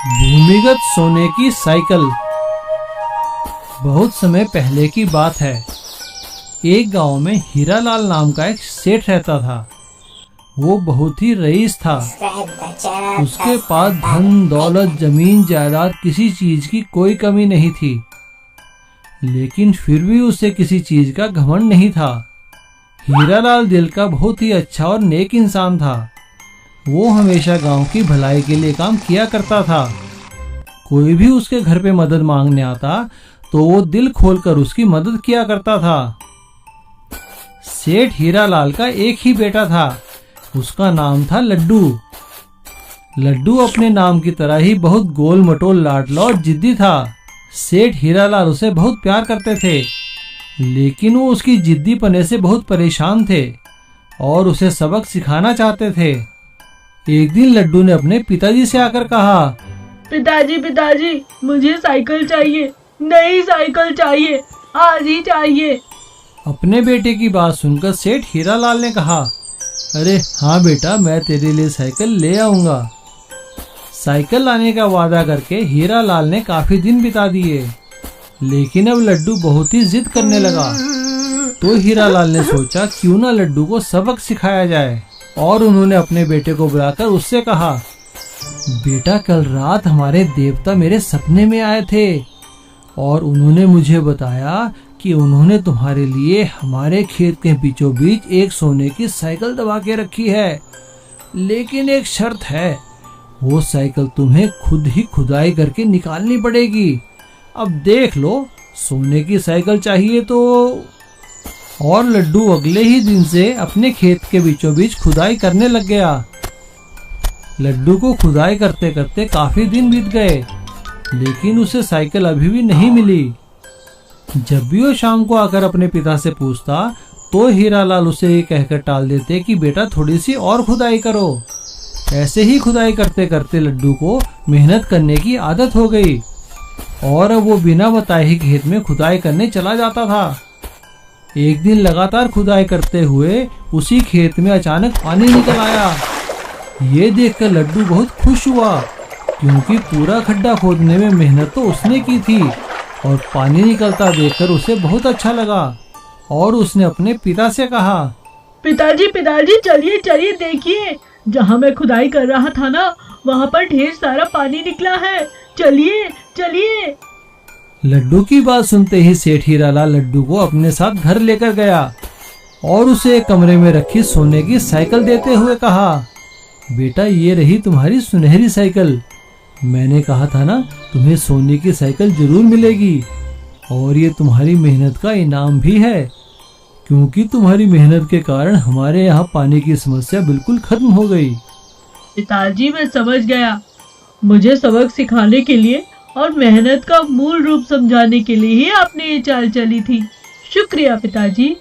भूमिगत सोने की साइकिल। बहुत समय पहले की बात है। एक गांव में हीरालाल नाम का एक सेठ रहता था। वो बहुत ही रईस था। उसके पास धन दौलत जमीन जायदाद किसी चीज की कोई कमी नहीं थी, लेकिन फिर भी उसे किसी चीज का घमंड नहीं था। हीरालाल दिल का बहुत ही अच्छा और नेक इंसान था। वो हमेशा गांव की भलाई के लिए काम किया करता था। कोई भी उसके घर पे मदद मांगने आता तो वो दिल खोलकर उसकी मदद किया करता था। सेठ हीरालाल का एक ही बेटा था। उसका नाम था लड्डू। लड्डू अपने नाम की तरह ही बहुत गोल मटोल लाडला और जिद्दी था। सेठ हीरालाल उसे बहुत प्यार करते थे, लेकिन वो उसकी जिद्दीपने से बहुत परेशान थे और उसे सबक सिखाना चाहते थे। एक दिन लड्डू ने अपने पिताजी से आकर कहा, पिताजी पिताजी मुझे साइकिल चाहिए, नई साइकिल चाहिए, आज ही चाहिए। अपने बेटे की बात सुनकर सेठ हीरालाल ने कहा, अरे हाँ बेटा, मैं तेरे लिए साइकिल ले आऊंगा। साइकिल लाने का वादा करके हीरालाल ने काफी दिन बिता दिए, लेकिन अब लड्डू बहुत ही जिद करने लगा। तो हीरालाल ने सोचा क्यों ना लड्डू को सबक सिखाया जाए, और उन्होंने अपने बेटे को बुलाकर उससे कहा, बेटा कल रात हमारे देवता मेरे सपने में आए थे और उन्होंने मुझे बताया कि उन्होंने तुम्हारे लिए हमारे खेत के बीचों बीच एक सोने की साइकिल दबा के रखी है, लेकिन एक शर्त है, वो साइकिल तुम्हें खुद ही खुदाई करके निकालनी पड़ेगी। अब देख लो, सोने की साइकिल चाहिए तो। और लड्डू अगले ही दिन से अपने खेत के बीचों बीच खुदाई करने लग गया। लड्डू को खुदाई करते करते काफी दिन बीत गए, लेकिन उसे साइकिल अभी भी नहीं मिली। जब भी वो शाम को आकर अपने पिता से पूछता तो हीरालाल उसे ये कहकर टाल देते कि बेटा थोड़ी सी और खुदाई करो। ऐसे ही खुदाई करते करते लड्डू को मेहनत करने की आदत हो गई और अब वो बिना बताए ही खेत में खुदाई करने चला जाता था। एक दिन लगातार खुदाई करते हुए उसी खेत में अचानक पानी निकल आया। ये देखकर लड्डू बहुत खुश हुआ, क्योंकि पूरा खड्डा खोदने में मेहनत तो उसने की थी और पानी निकलता देखकर उसे बहुत अच्छा लगा। और उसने अपने पिता से कहा, पिताजी पिताजी चलिए चलिए, देखिए जहाँ मैं खुदाई कर रहा था ना, वहाँ पर ढेर सारा पानी निकला है, चलिए चलिए। लड्डू की बात सुनते ही सेठ हीरालाल लड्डू को अपने साथ घर लेकर गया और उसे एक कमरे में रखी सोने की साइकिल देते हुए कहा, बेटा ये रही तुम्हारी सुनहरी साइकिल। मैंने कहा था ना तुम्हें सोने की साइकिल जरूर मिलेगी, और ये तुम्हारी मेहनत का इनाम भी है, क्योंकि तुम्हारी मेहनत के कारण हमारे यहाँ पानी की समस्या बिल्कुल खत्म हो गई। पिताजी मैं समझ गया, मुझे सबक सिखाने के लिए और मेहनत का मूल रूप समझाने के लिए ही आपने ये चाल चली थी। शुक्रिया पिताजी।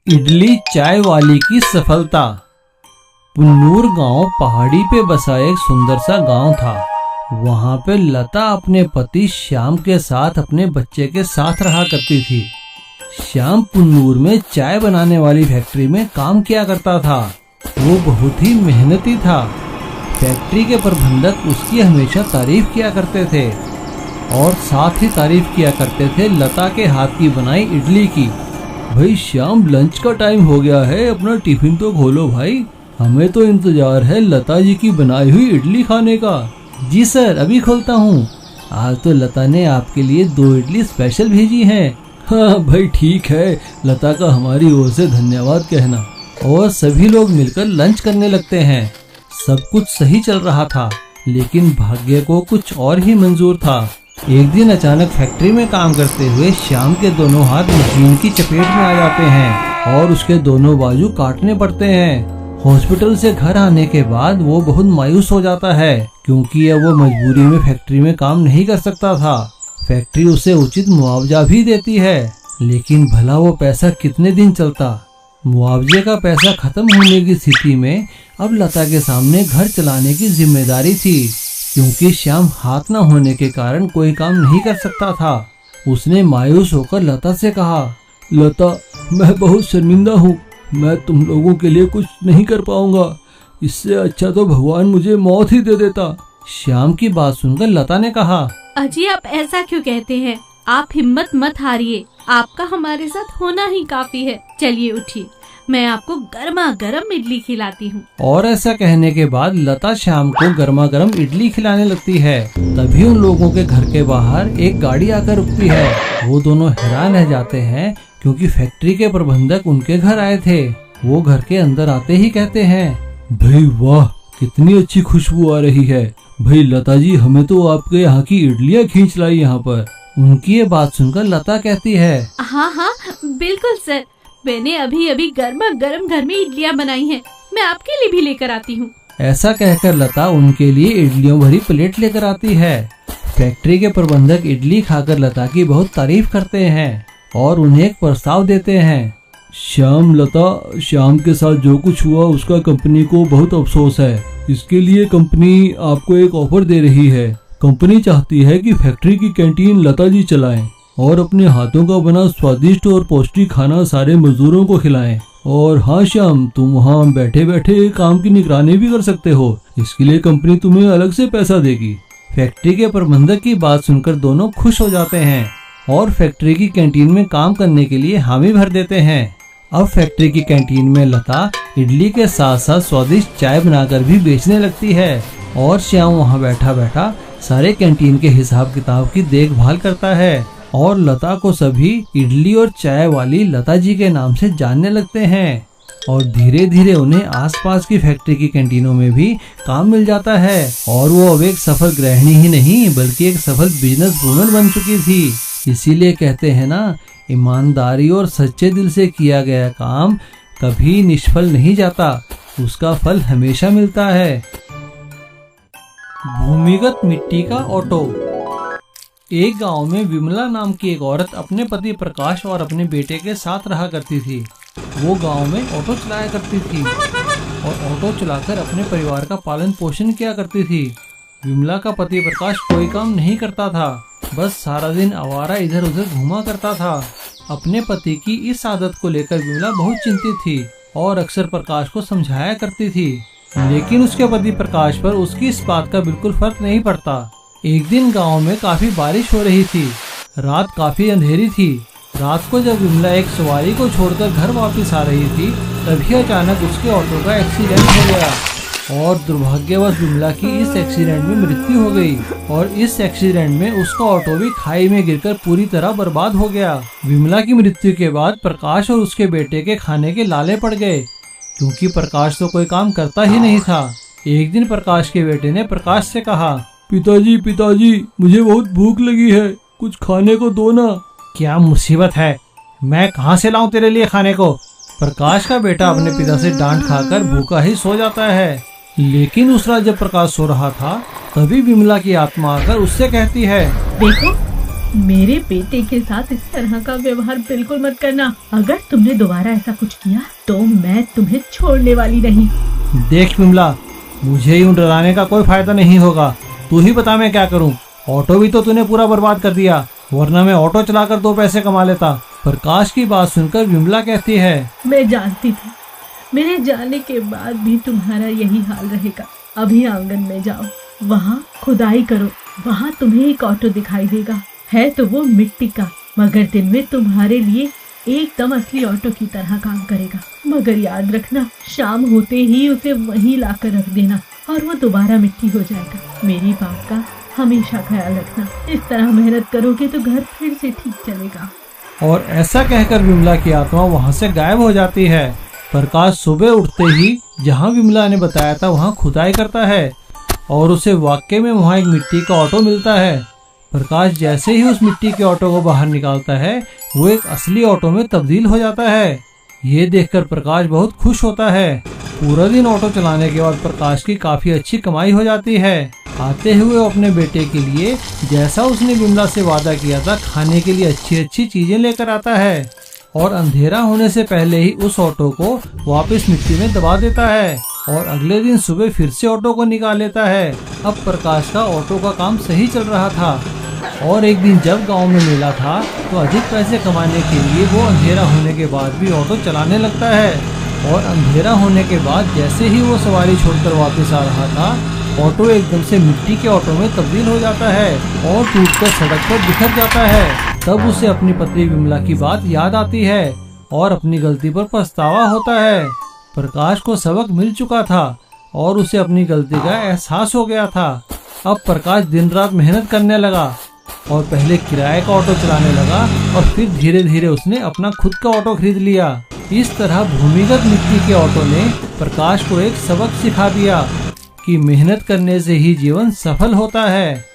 इडली चाय वाली की सफलता। पुन्नूर गांव पहाड़ी पे बसा एक सुंदर सा गांव था। वहां पे लता अपने पति श्याम के साथ अपने बच्चे के साथ रहा करती थी। श्याम पुन्नूर में चाय बनाने वाली फैक्ट्री में काम किया करता था। वो बहुत ही मेहनती था। फैक्ट्री के प्रबंधक उसकी हमेशा तारीफ किया करते थे और साथ ही तारीफ किया करते थे लता के हाथ की बनाई इडली की। भाई श्याम, लंच का टाइम हो गया है, अपना टिफिन तो खोलो भाई, हमें तो इंतजार है लता जी की बनाई हुई इडली खाने का। जी सर, अभी खोलता हूँ। आज तो लता ने आपके लिए 2 इडली स्पेशल भेजी हैं। हाँ भाई ठीक है, लता का हमारी ओर से धन्यवाद कहना। और सभी लोग मिलकर लंच करने लगते हैं। सब कुछ सही चल रहा था, लेकिन भाग्य को कुछ और ही मंजूर था। एक दिन अचानक फैक्ट्री में काम करते हुए श्याम के दोनों हाथ मशीन की चपेट में आ जाते हैं और उसके दोनों बाजू काटने पड़ते हैं। हॉस्पिटल से घर आने के बाद वो बहुत मायूस हो जाता है, क्योंकि अब वो मजबूरी में फैक्ट्री में काम नहीं कर सकता था। फैक्ट्री उसे उचित मुआवजा भी देती है, लेकिन भला वो पैसा कितने दिन चलता। मुआवजे का पैसा खत्म होने की स्थिति में अब लता के सामने घर चलाने की जिम्मेदारी थी, क्योंकि श्याम हाथ न होने के कारण कोई काम नहीं कर सकता था। उसने मायूस होकर लता से कहा, लता मैं बहुत शर्मिंदा हूँ, मैं तुम लोगों के लिए कुछ नहीं कर पाऊंगा। इससे अच्छा तो भगवान मुझे मौत ही दे देता। श्याम की बात सुनकर लता ने कहा, अजी आप ऐसा क्यों कहते हैं? आप हिम्मत मत हारिए, आपका हमारे साथ होना ही काफी है। चलिए उठिए, मैं आपको गर्मा गर्म इडली खिलाती हूँ। और ऐसा कहने के बाद लता श्याम को गर्मा गर्म इडली खिलाने लगती है। तभी उन लोगों के घर के बाहर एक गाड़ी आकर रुकती है। वो दोनों हैरान रह जाते हैं क्योंकि फैक्ट्री के प्रबंधक उनके घर आए थे। वो घर के अंदर आते ही कहते हैं, भाई वाह, कितनी अच्छी खुशबू आ रही है। भाई लता जी, हमें तो आपके यहाँ की इडलियाँ खींच लाई यहाँ पर। उनकी ये बात सुनकर लता कहती है, हाँ हाँ बिल्कुल सर, मैंने अभी अभी गर्मा गर्म घर में इडलियाँ बनाई हैं, मैं आपके लिए भी लेकर आती हूँ। ऐसा कहकर लता उनके लिए इडलियों भरी प्लेट लेकर आती है। फैक्ट्री के प्रबंधक इडली खाकर लता की बहुत तारीफ करते हैं और उन्हें एक प्रस्ताव देते हैं। श्याम, लता, श्याम के साथ जो कुछ हुआ उसका कंपनी को बहुत अफसोस है। इसके लिए कंपनी आपको एक ऑफर दे रही है। कंपनी चाहती है कि फैक्ट्री की कैंटीन लता जी चलाएं और अपने हाथों का बना स्वादिष्ट और पौष्टिक खाना सारे मजदूरों को खिलाएं। और हाँ श्याम, तुम वहाँ बैठे बैठे काम की निगरानी भी कर सकते हो। इसके लिए कंपनी तुम्हें अलग से पैसा देगी। फैक्ट्री के प्रबंधक की बात सुनकर दोनों खुश हो जाते हैं और फैक्ट्री की कैंटीन में काम करने के लिए हामी भर देते हैं। अब फैक्ट्री की कैंटीन में लता इडली के साथ साथ स्वादिष्ट चाय बनाकर भी बेचने लगती है और श्याम वहाँ बैठा बैठा सारे कैंटीन के हिसाब किताब की देखभाल करता है। और लता को सभी इडली और चाय वाली लता जी के नाम से जानने लगते हैं और धीरे धीरे उन्हें आसपास की फैक्ट्री की कैंटीनों में भी काम मिल जाता है और वो अब एक सफल गृहिणी ही नहीं बल्कि एक सफल बिजनेस वूमन बन चुकी थी। इसीलिए कहते हैं ना, ईमानदारी और सच्चे दिल से किया गया काम कभी निष्फल नहीं जाता, उसका फल हमेशा मिलता है। भूमिगत मिट्टी का ऑटो। एक गांव में विमला नाम की एक औरत अपने पति प्रकाश और अपने बेटे के साथ रहा करती थी। वो गांव में ऑटो चलाया करती थी और ऑटो चलाकर अपने परिवार का पालन पोषण किया करती थी। विमला का पति प्रकाश कोई काम नहीं करता था, बस सारा दिन आवारा इधर उधर घूमा करता था। अपने पति की इस आदत को लेकर विमला बहुत चिंतित थी और अक्सर प्रकाश को समझाया करती थी, लेकिन उसके पति प्रकाश पर उसकी इस बात का बिल्कुल फर्क नहीं पड़ता। एक दिन गांव में काफी बारिश हो रही थी। रात काफी अंधेरी थी। रात को जब विमला एक सवारी को छोड़कर घर वापस आ रही थी, तभी अचानक उसके ऑटो का एक्सीडेंट हो गया और दुर्भाग्यवश विमला की इस एक्सीडेंट में मृत्यु हो गई और इस एक्सीडेंट में उसका ऑटो भी खाई में गिरकर पूरी तरह बर्बाद हो गया। विमला की मृत्यु के बाद प्रकाश और उसके बेटे के खाने के लाले पड़ गए, क्योंकि प्रकाश तो कोई काम करता ही नहीं था। एक दिन प्रकाश के बेटे ने प्रकाश से कहा, पिताजी, मुझे बहुत भूख लगी है, कुछ खाने को दो ना। क्या मुसीबत है, मैं कहाँ से लाऊं तेरे लिए खाने को? प्रकाश का बेटा अपने पिता से डांट खाकर भूखा ही सो जाता है। लेकिन उस रात जब प्रकाश सो रहा था, तभी विमला की आत्मा आकर उससे कहती है, देखो, मेरे बेटे के साथ इस तरह का व्यवहार बिल्कुल मत करना। अगर तुमने दोबारा ऐसा कुछ किया तो मैं तुम्हें छोड़ने वाली नहीं। देख विमला, मुझे यूं डराने का कोई फायदा नहीं होगा। तू ही बता मैं क्या करूं? ऑटो भी तो तूने पूरा बर्बाद कर दिया, वरना मैं ऑटो चलाकर 2 पैसे कमा लेता। प्रकाश की बात सुनकर विमला कहती है, मैं जानती थी मेरे जाने के बाद भी तुम्हारा यही हाल रहेगा। अभी आंगन में जाओ, वहाँ खुदाई करो, वहाँ तुम्हें एक ऑटो दिखाई देगा। है तो वो मिट्टी का, मगर दिन में तुम्हारे लिए एकदम असली ऑटो की तरह काम करेगा। मगर याद रखना, शाम होते ही उसे वहीं लाकर रख देना और वो दोबारा मिट्टी हो जाएगा। मेरी बात का हमेशा ख्याल रखना। इस तरह मेहनत करोगे तो घर फिर से ठीक चलेगा। और ऐसा कहकर विमला की आत्मा वहाँ से गायब हो जाती है। प्रकाश सुबह उठते ही जहाँ विमला ने बताया था वहाँ खुदाई करता है और उसे वाकई में वहाँ एक मिट्टी का ऑटो मिलता है। प्रकाश जैसे ही उस मिट्टी के ऑटो को बाहर निकालता है, वो एक असली ऑटो में तब्दील हो जाता है। ये देखकर प्रकाश बहुत खुश होता है। पूरा दिन ऑटो चलाने के बाद प्रकाश की काफी अच्छी कमाई हो जाती है। आते हुए वो अपने बेटे के लिए, जैसा उसने विमला से वादा किया था, खाने के लिए अच्छी अच्छी चीजें लेकर आता है और अंधेरा होने से पहले ही उस ऑटो को वापस मिट्टी में दबा देता है और अगले दिन सुबह फिर से ऑटो को निकाल लेता है। अब प्रकाश का ऑटो का काम सही चल रहा था और एक दिन जब गांव में मेला था तो अधिक पैसे कमाने के लिए वो अंधेरा होने के बाद भी ऑटो चलाने लगता है। और अंधेरा होने के बाद जैसे ही वो सवारी छोड़कर वापस आ रहा था, ऑटो एकदम से मिट्टी के ऑटो में तब्दील हो जाता है और टूटकर सड़क पर बिखर जाता है। तब उसे अपनी पत्नी विमला की बात याद आती है और अपनी गलती पर पछतावा होता है। प्रकाश को सबक मिल चुका था और उसे अपनी गलती का एहसास हो गया था। अब प्रकाश दिन रात मेहनत करने लगा और पहले किराए का ऑटो चलाने लगा और फिर धीरे धीरे उसने अपना खुद का ऑटो खरीद लिया। इस तरह भूमिगत मिट्टी के ऑटो ने प्रकाश को एक सबक सिखा दिया कि मेहनत करने से ही जीवन सफल होता है।